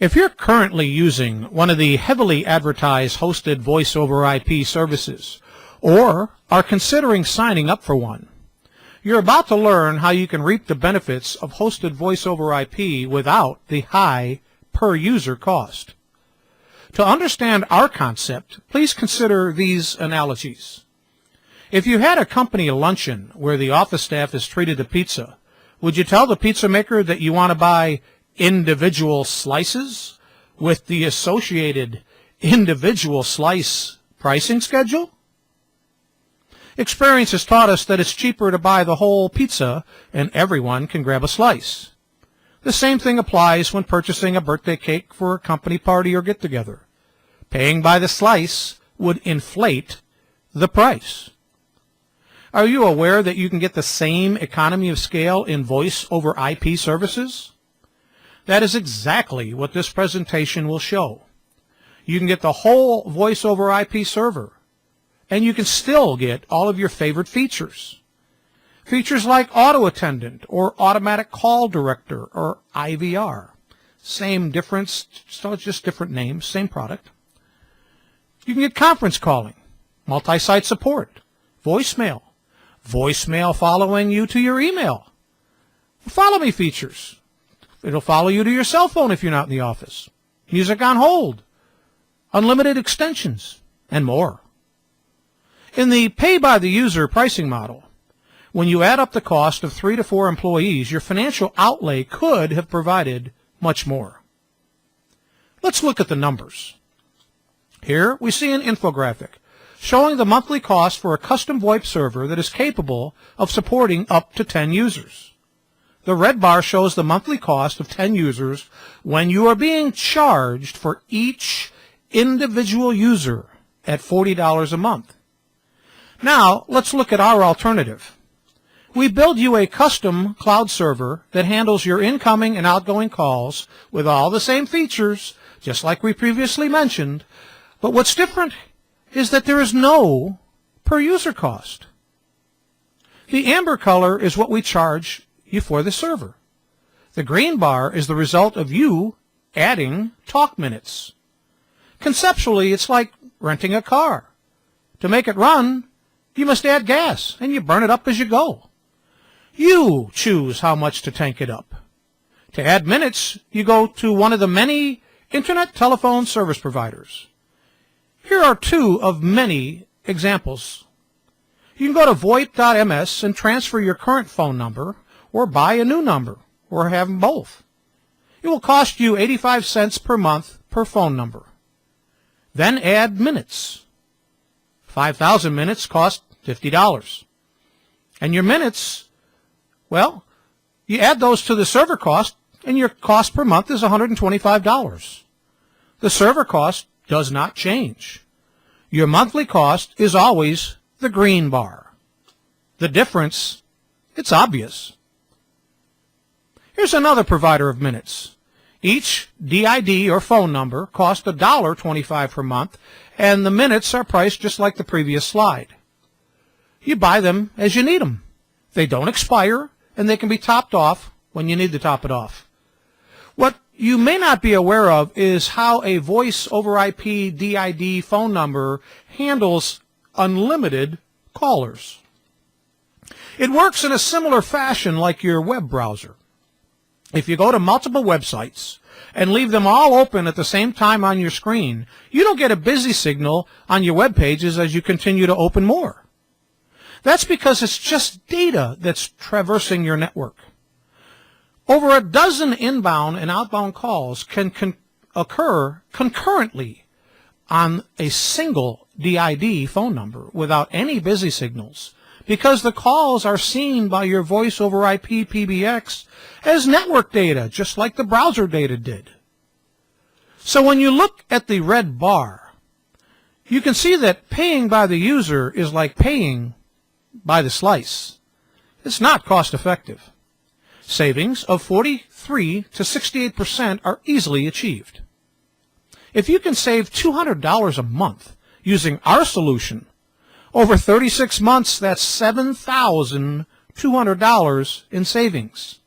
If you're currently using one of the heavily advertised hosted voice over IP services, or are considering signing up for one, you're about to learn how you can reap the benefits of hosted voice over IP without the high per-user cost. To understand our concept, please consider these analogies. If you had a company luncheon where the office staff is treated to pizza, would you tell the pizza maker that you want to buy individual slices with the associated individual slice pricing schedule? Experience has taught us that it's cheaper to buy the whole pizza and everyone can grab a slice. The same thing applies when purchasing a birthday cake for a company party or get-together. Paying by the slice would inflate the price. Are you aware that you can get the same economy of scale in voice over IP services? That is exactly what this presentation will show. You can get the whole voice over IP server, and you can still get all of your favorite features. Features like auto attendant or automatic call director or IVR. Same difference, so it's just different names, same product. You can get conference calling, multi-site support, voicemail following you to your email. Follow me features. It'll follow you to your cell phone if you're not in the office. Music on hold, unlimited extensions, and more. In the pay-by-the-user pricing model, when you add up the cost of 3 to 4 employees, your financial outlay could have provided much more. Let's look at the numbers. Here we see an infographic showing the monthly cost for a custom VoIP server that is capable of supporting up to 10 users. The red bar shows the monthly cost of 10 users when you are being charged for each individual user at $40 a month. Now, let's look at our alternative. We build you a custom cloud server that handles your incoming and outgoing calls with all the same features, just like we previously mentioned, but what's different is that there is no per-user cost. The amber color is what we charge you for the server. The green bar is the result of you adding talk minutes. Conceptually, it's like renting a car. To make it run, you must add gas, and you burn it up as you go. You choose how much to tank it up. To add minutes, you go to one of the many internet telephone service providers. Here are 2 of many examples. You can go to VoIP.ms and transfer your current phone number, or buy a new number, or have them both. It will cost you 85 cents per month per phone number. Then add minutes. 5,000 minutes cost $50. And your minutes, well, you add those to the server cost, and your cost per month is $125. The server cost does not change. Your monthly cost is always the green bar. The difference, it's obvious. Here's another provider of minutes. Each DID or phone number costs $1.25 per month, and the minutes are priced just like the previous slide. You buy them as you need them. They don't expire, and they can be topped off when you need to top it off. What you may not be aware of is how a voice over IP DID phone number handles unlimited callers. It works in a similar fashion like your web browser. If you go to multiple websites and leave them all open at the same time on your screen, you don't get a busy signal on your web pages as you continue to open more. That's because it's just data that's traversing your network. Over a dozen inbound and outbound calls can occur concurrently on a single DID phone number without any busy signals, because the calls are seen by your voice over IP PBX as network data, just like the browser data did. So when you look at the red bar, you can see that paying by the user is like paying by the slice. It's not cost effective. Savings of 43 to 68% are easily achieved. If you can save $200 a month using our solution, over 36 months, that's $7,200 in savings.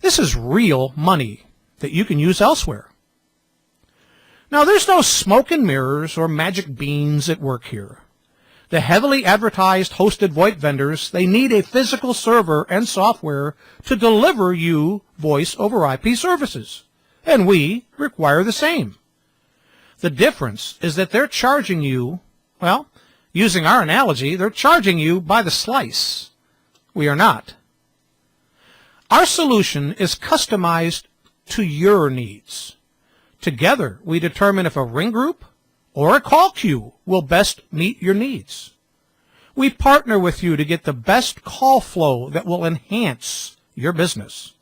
This is real money that you can use elsewhere. Now, there's no smoke and mirrors or magic beans at work here. The heavily advertised hosted VoIP vendors, they need a physical server and software to deliver you voice over IP services. And we require the same. The difference is that they're charging you, well, using our analogy, they're charging you by the slice. We are not. Our solution is customized to your needs. Together, we determine if a ring group or a call queue will best meet your needs. We partner with you to get the best call flow that will enhance your business.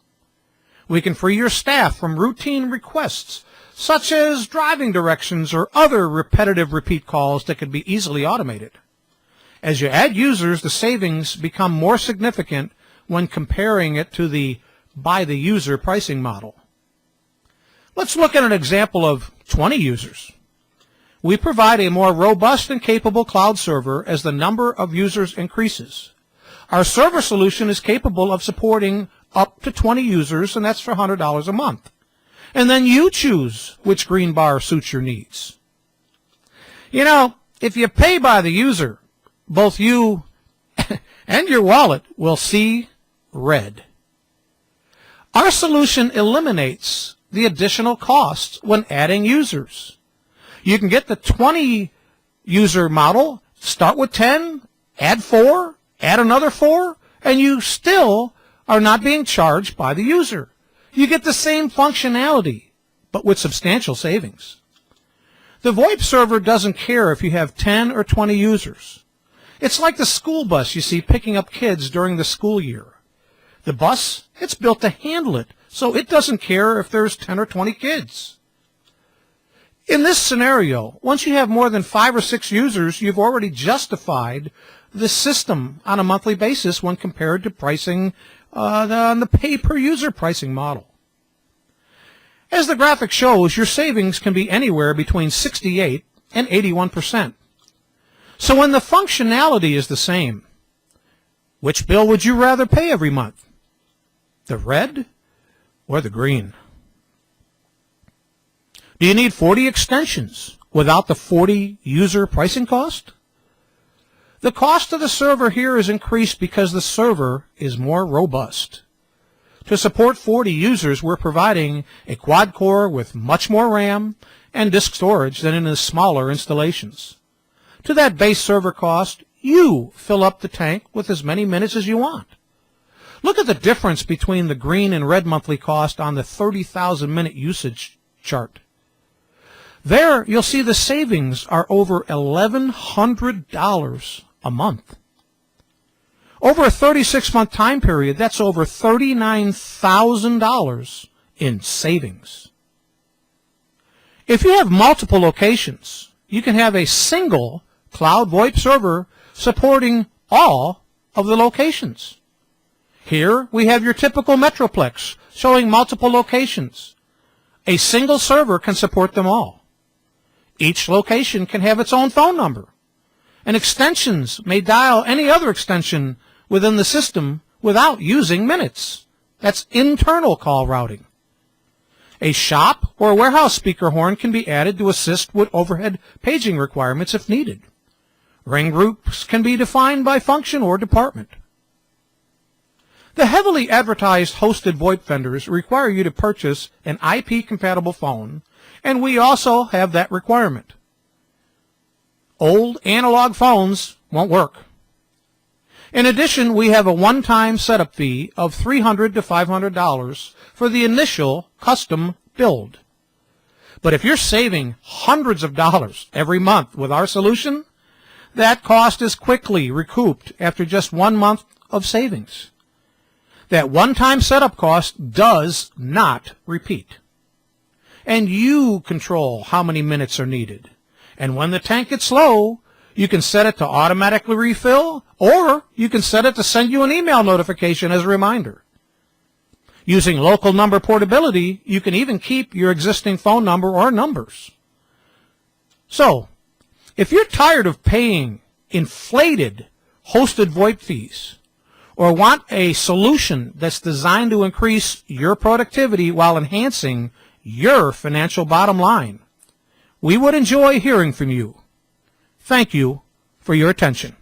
We can free your staff from routine requests, such as driving directions or other repetitive repeat calls that can be easily automated. As you add users, the savings become more significant when comparing it to the by-the-user pricing model. Let's look at an example of 20 users. We provide a more robust and capable cloud server as the number of users increases. Our server solution is capable of supporting up to 20 users, and that's for $100 a month. And then you choose which green bar suits your needs. You know, if you pay by the user, both you and your wallet will see red. Our solution eliminates the additional costs when adding users. You can get the 20 user model, start with 10, add 4, add another 4, and you still are not being charged by the user. You get the same functionality, but with substantial savings. The VoIP server doesn't care if you have 10 or 20 users. It's like the school bus you see picking up kids during the school year. The bus, it's built to handle it, so it doesn't care if there's 10 or 20 kids. In this scenario, once you have more than 5 or 6 users, you've already justified the system on a monthly basis when compared to pricing on the pay-per-user pricing model. As the graphic shows, your savings can be anywhere between 68 and 81%. So when the functionality is the same, which bill would you rather pay every month? The red or the green? Do you need 40 extensions without the 40 user pricing cost? The cost of the server here is increased because the server is more robust. To support 40 users, we're providing a quad core with much more RAM and disk storage than in the smaller installations. To that base server cost, you fill up the tank with as many minutes as you want. Look at the difference between the green and red monthly cost on the 30,000 minute usage chart. There, you'll see the savings are over $1,100 a month. Over a 36-month time period, that's over $39,000 in savings. If you have multiple locations, you can have a single cloud VoIP server supporting all of the locations. Here we have your typical Metroplex showing multiple locations. A single server can support them all. Each location can have its own phone number, and extensions may dial any other extension within the system without using minutes. That's internal call routing. A shop or warehouse speaker horn can be added to assist with overhead paging requirements if needed. Ring groups can be defined by function or department. The heavily advertised hosted VoIP vendors require you to purchase an IP-compatible phone, and we also have that requirement. Old analog phones won't work. In addition, we have a one-time setup fee of $300 to $500 for the initial custom build. But if you're saving hundreds of dollars every month with our solution, that cost is quickly recouped after just 1 month of savings. That one-time setup cost does not repeat. And you control how many minutes are needed. And when the tank gets low, you can set it to automatically refill, or you can set it to send you an email notification as a reminder. Using local number portability, you can even keep your existing phone number or numbers. So, if you're tired of paying inflated hosted VoIP fees, or want a solution that's designed to increase your productivity while enhancing your financial bottom line, We would enjoy hearing from you. Thank you for your attention.